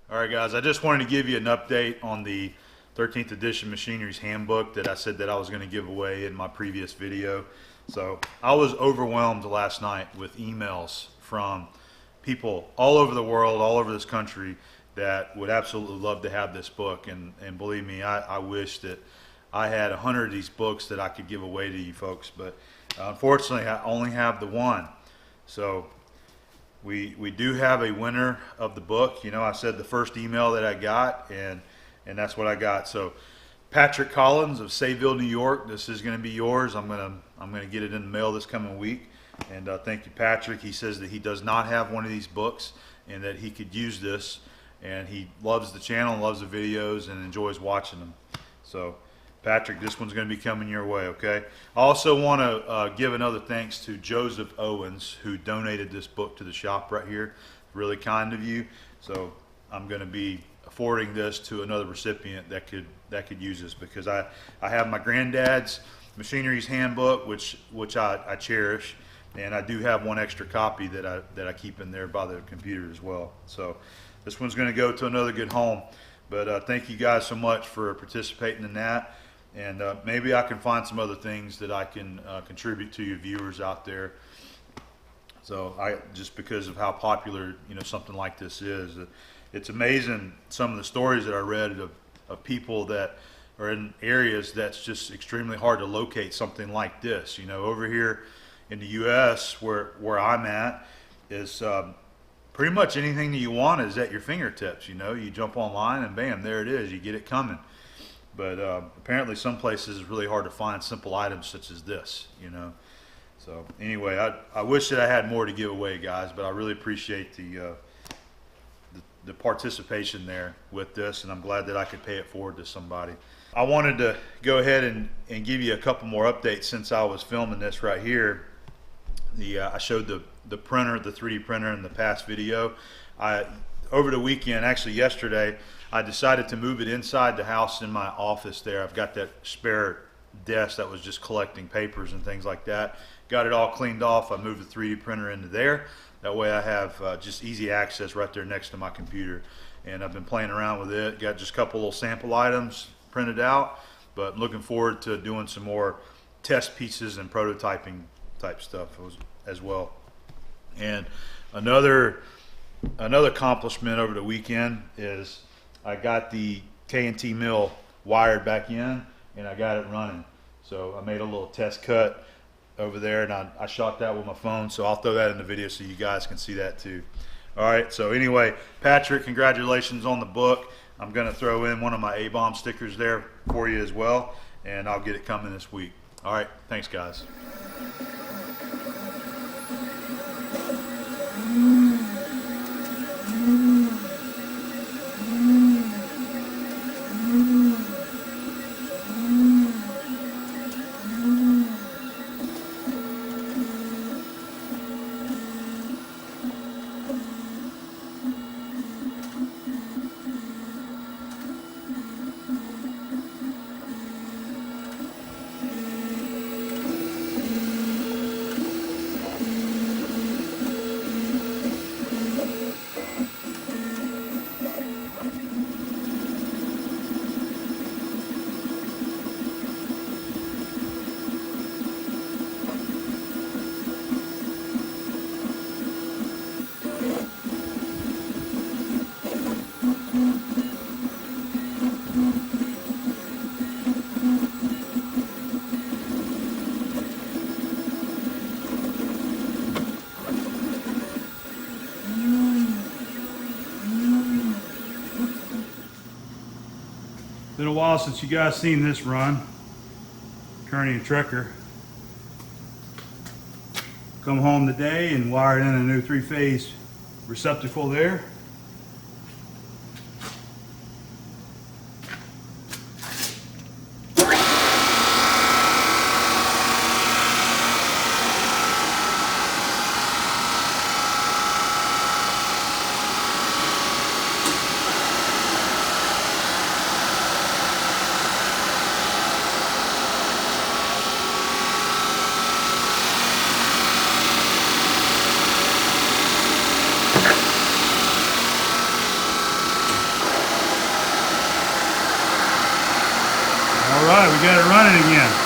All right, guys, I just wanted to give you an update on the 13th edition Machinery's Handbook that I said that I was going to give away in my previous video. So I was overwhelmed last night with emails from people all over the world, all over this country, that would absolutely love to have this book. And believe me, I wish that I had 100 of these books that I could give away to you folks. But unfortunately, I only have the one. So we do have a winner of the book. You know, I said the first email that I got, and that's what I got. So Patrick Collins of Sayville, New York, this is going to be yours. I'm gonna get it in the mail this coming week. And thank you, Patrick. He says that he does not have one of these books and that he could use this, and he loves the channel and loves the videos and enjoys watching them. So Patrick, this one's going to be coming your way, okay? I also want to give another thanks to Joseph Owens, who donated this book to the shop right here. Really kind of you. So I'm going to be forwarding this to another recipient that could use this, because I have my granddad's Machinery's Handbook, which I cherish, and I do have one extra copy that I keep in there by the computer as well. So this one's going to go to another good home. But thank you guys so much for participating in that. And maybe I can find some other things that I can contribute to your viewers out there. So just because of how popular, you know, something like this is, it's amazing some of the stories that I read of people that are in areas that's just extremely hard to locate something like this. You know, over here in the U.S. where I'm at is pretty much anything that you want is at your fingertips. You know, you jump online and bam, there it is. You get it coming. But apparently some places it's really hard to find simple items such as this, you know. So anyway, I wish that I had more to give away, guys, but I really appreciate the participation there with this, and I'm glad that I could pay it forward to somebody. I wanted to go ahead and give you a couple more updates since I was filming this right here. I showed the printer, the 3D printer in the past video. Over the weekend, actually yesterday, I decided to move it inside the house in my office there. I've got that spare desk that was just collecting papers and things like that. Got it all cleaned off. I moved the 3D printer into there. That way I have just easy access right there next to my computer. And I've been playing around with it. Got just a couple little sample items printed out, but I'm looking forward to doing some more test pieces and prototyping type stuff as well. And another accomplishment over the weekend is I got the K&T mill wired back in, and I got it running. So I made a little test cut over there, and I shot that with my phone, so I'll throw that in the video so you guys can see that too. All right, so anyway, Patrick, congratulations on the book. I'm going to throw in one of my A-bomb stickers there for you as well, and I'll get it coming this week. All right, thanks guys. Been a while since you guys seen this run. Kearney and Trekker come home today and wired in a new 3-phase receptacle there. right, we got it running again.